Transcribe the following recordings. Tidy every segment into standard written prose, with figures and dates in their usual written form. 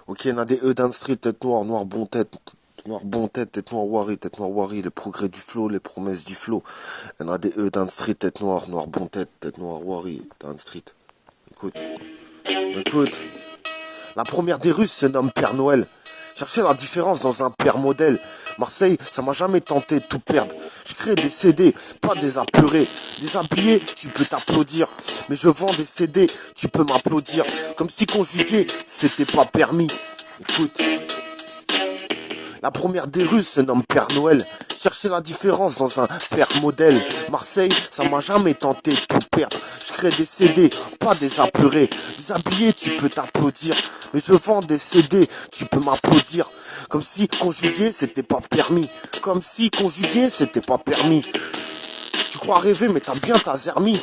Ok, on a des E Dan Street, tête noire, noir bon tête, tête noire wari, le progrès du flow, les promesses du flow. On a des E Dan Street, tête noire, noir bon tête noire wari, Dan Street. Écoute, la première des Russes se nomme Père Noël. Chercher la différence dans un père modèle. Marseille, ça m'a jamais tenté de tout perdre. Je crée des CD, pas des apeurés. Déshabillé, tu peux t'applaudir. Mais je vends des CD, tu peux m'applaudir. Comme si conjuguer, c'était pas permis. Écoute. La première des Russes se nomme Père Noël. Chercher la différence dans un père modèle. Marseille, ça m'a jamais tenté de tout perdre. Je crée des CD, pas des apeurés. Déshabillé, tu peux t'applaudir. Mais je vends des CD, tu peux m'applaudir. Comme si conjuguer, c'était pas permis. Comme si conjuguer, c'était pas permis. Tu crois rêver, mais t'as bien ta zermie.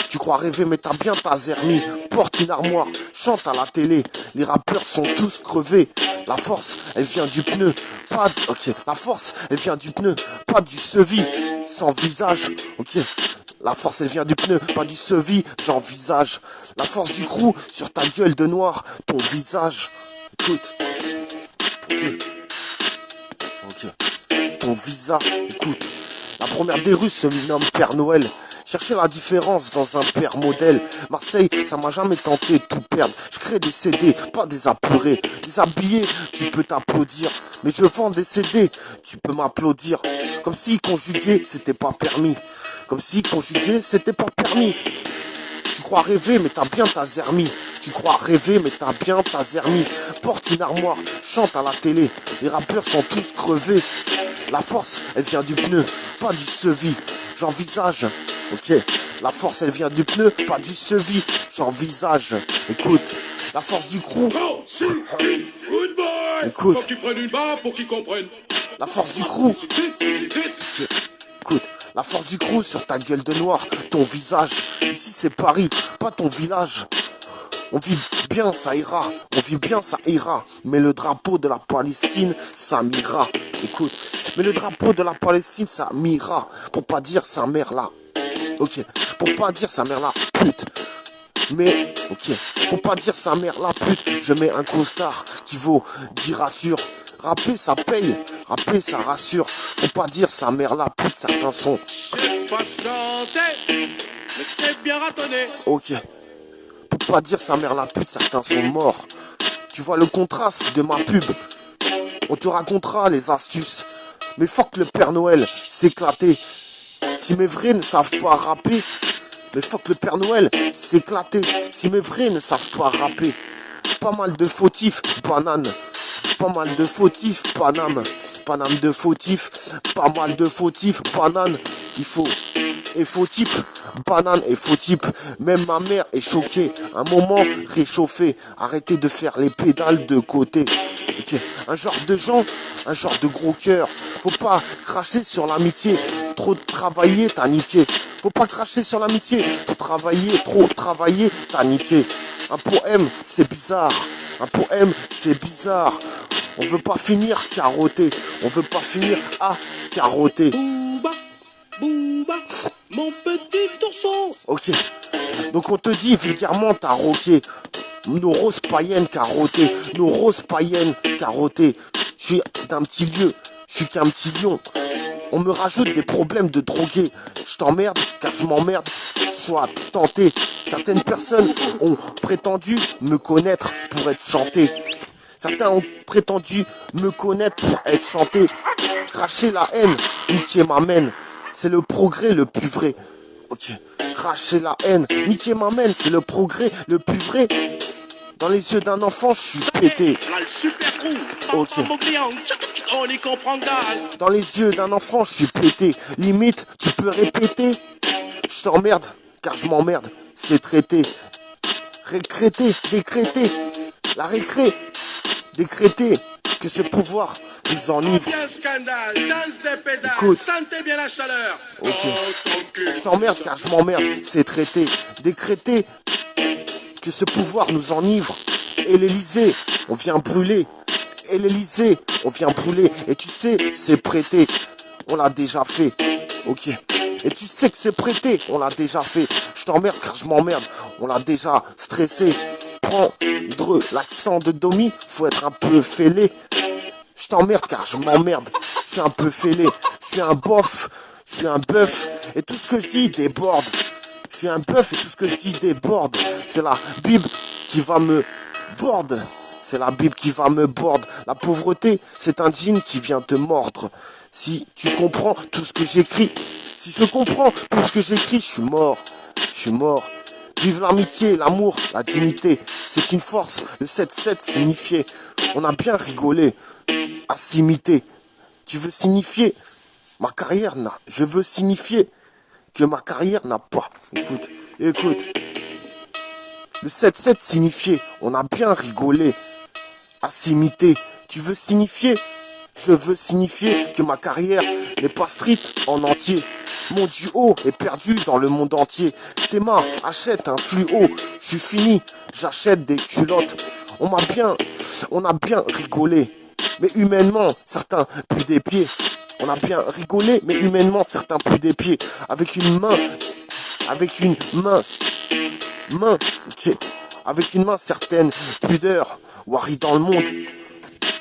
Tu crois rêver, mais t'as bien ta zermie. Porte une armoire, chante à la télé. Les rappeurs sont tous crevés. La force, elle vient du pneu. La force, elle vient du pneu, pas du sevi. Sans visage, ok. La force, elle vient du pneu, pas du sevi. J'envisage. La force du crew sur ta gueule de noir, ton visage. Écoute. Ok. Ton visage, écoute. La première des Russes se nomme Père Noël. Chercher la différence dans un père modèle. Marseille, ça m'a jamais tenté de tout perdre. Je crée des CD, pas des apeurés. Déshabillé, tu peux t'applaudir. Mais je vends des CD, tu peux m'applaudir. Comme si conjuguer, c'était pas permis. Comme si conjuguer, c'était pas permis. Tu crois rêver, mais t'as bien ta zermie. Tu crois rêver, mais t'as bien ta zermie. Porte une armoire, chante à la télé. Les rappeurs sont tous crevés. La force, elle vient du pneu, pas du sevi. J'envisage, ok. La force, elle vient du pneu, pas du sevi. J'envisage, écoute. La force du crew. Écoute. Faut qu'ils prennent une barre pour qu'ils comprennent. La force du crew. Écoute. La force du crew sur ta gueule de noir, ton visage. Ici c'est Paris, pas ton village. On vit bien, ça ira. On vit bien, ça ira. Mais le drapeau de la Palestine, ça m'ira. Écoute, mais le drapeau de la Palestine, ça m'ira. Pour pas dire sa mère là. Ok, pour pas dire sa mère là, pute. Mais, ok, pour pas dire sa mère là, pute, je mets un costard qui vaut 10 ratures. Rapper, ça paye. Rapper, ça rassure. Pour pas dire sa mère là, pute, certains sons. J'ai pas chanté, mais c'est bien ratonné. Ok. Pour pas dire sa mère la pute, certains sont morts. Tu vois le contraste de ma pub. On te racontera les astuces. Mais fuck le Père Noël, s'éclater. Si mes vrais ne savent pas rapper. Mais fuck le Père Noël, s'éclater. Si mes vrais ne savent pas rapper. Pas mal de fautifs, banane. Pas mal de fautifs, Paname. Paname de fautifs. Pas mal de fautifs, banane. Il faut. Et faux type, banane et faux type. Même ma mère est choquée. Un moment réchauffé. Arrêtez de faire les pédales de côté. Okay. Un genre de gens, un genre de gros cœur. Faut pas cracher sur l'amitié. Trop travailler, t'as niqué. Faut pas cracher sur l'amitié. Trop travailler, t'as niqué. Un poème, c'est bizarre. Un poème, c'est bizarre. On veut pas finir carotté. On veut pas finir à carotter. Booba, Booba, mon petit ourson. Ok. Donc on te dit vulgairement t'as roqué. Nos roses païennes carottées. Nos roses païennes carottées. Je suis d'un petit lieu. Je suis qu'un petit lion. On me rajoute des problèmes de drogué. Je t'emmerde car je m'emmerde. Sois tenté. Certaines personnes ont prétendu me connaître pour être chanté. Certains ont prétendu me connaître pour être chanté. Cracher la haine, niquer ma mène. C'est le progrès le plus vrai. Ok. Cracher la haine, niquer ma mène. C'est le progrès le plus vrai. Dans les yeux d'un enfant, je suis pété. Là, le super crew. Ok. On y comprend dalle. Dans les yeux d'un enfant, je suis pété. Limite, tu peux répéter. Je t'emmerde, car je m'emmerde. C'est traité. Récréter, décréter. La récré. Décréter que ce pouvoir nous enivre. Bien scandale, danse des pédales. Écoute. Sentez bien la chaleur. Ok. Oh, ton cul. Je t'emmerde car je m'emmerde. C'est traité. Décréter que ce pouvoir nous enivre. Et l'Elysée, on vient brûler. Et l'Elysée, on vient brûler. Et tu sais, c'est prêté. On l'a déjà fait. Ok. Et tu sais que c'est prêté. On l'a déjà fait. Je t'emmerde car je m'emmerde. On l'a déjà stressé. prendre l'accent de Domi, faut être un peu fêlé. Je t'emmerde car je m'emmerde, je suis un peu fêlé, je suis un bof, je suis un bœuf, et tout ce que je dis déborde. Je suis un bœuf et tout ce que je dis déborde. C'est la Bible qui va me borde. C'est la Bible qui va me borde. La pauvreté, c'est un djinn qui vient te mordre. Si tu comprends tout ce que j'écris, si je comprends tout ce que j'écris, je suis mort. Je suis mort. Vive l'amitié, l'amour, la dignité. C'est une force. Le 7-7 signifiait. On a bien rigolé. À s'imiter. Tu veux signifier ma carrière n'a. Je veux signifier que ma carrière n'a pas. Écoute, écoute. Le 7-7 signifiait. On a bien rigolé. À s'imiter. Tu veux signifier? Je veux signifier que ma carrière n'est pas street en entier. Mon duo est perdu dans le monde entier. Théma achète un fluo. Je suis fini, j'achète des culottes. On a bien rigolé. Mais humainement, certains puent des pieds. On a bien rigolé, mais humainement, certains puent des pieds. Avec une main, ok. Avec une main certaine pudeur. Wari dans le monde,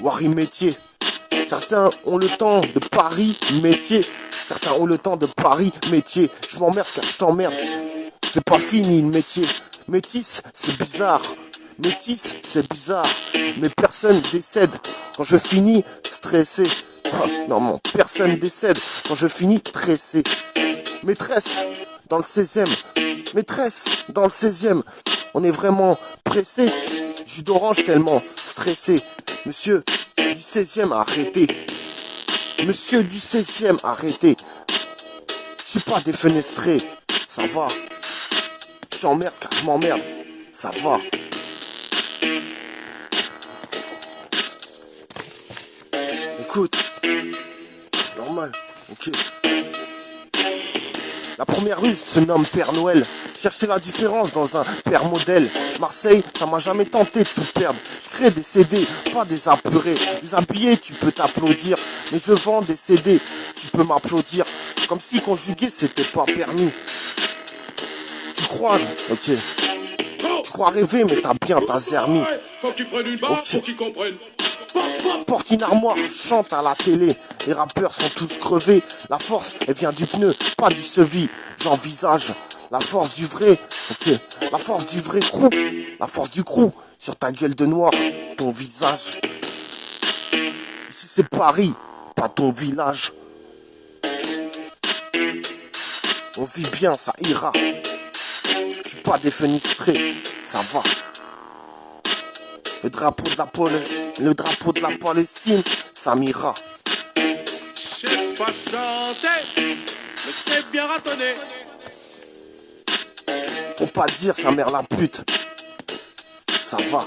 Wari métier. Certains ont le temps de Paris métier. Certains ont le temps de Paris métier. Je m'emmerde car je t'emmerde. J'ai pas fini le métier. Métis, c'est bizarre. Métis, c'est bizarre. Mais personne décède quand je finis stressé. Non, personne décède quand je finis stressé. Maîtresse, dans le 16e. Maîtresse, dans le 16e. On est vraiment pressé. Jus d'orange tellement stressé. Monsieur du 16e, arrêtez. Monsieur du 16e, arrêtez. Je suis pas défenestré. Ça va. Je t'emmerde car je m'emmerde. Ça va. Écoute. Normal. Ok. La première ruse se nomme Père Noël. Chercher la différence dans un père modèle. Marseille, ça m'a jamais tenté de tout perdre. Je crée des CD, pas des apurés. Des habillés, tu peux t'applaudir. Mais je vends des CD, tu peux m'applaudir. Comme si conjuguer, c'était pas permis. Tu crois, ok. Tu crois rêver, mais t'as bien ta zermie. Faut qu'ils prennent une barre pour qu'ils comprennent. Porte une armoire, chante à la télé. Les rappeurs sont tous crevés. La force, elle vient du pneu, pas du sevi. J'envisage la force du vrai, ok. La force du vrai crew. La force du crew. Sur ta gueule de noir, ton visage. Ici c'est Paris, pas ton village. On vit bien, ça ira. Je suis pas défenestré, ça va. Le drapeau de la Palestine, ça m'ira. Je sais pas chanter, mais je sais bien ratonner. Faut pas dire sa mère la pute. Ça va.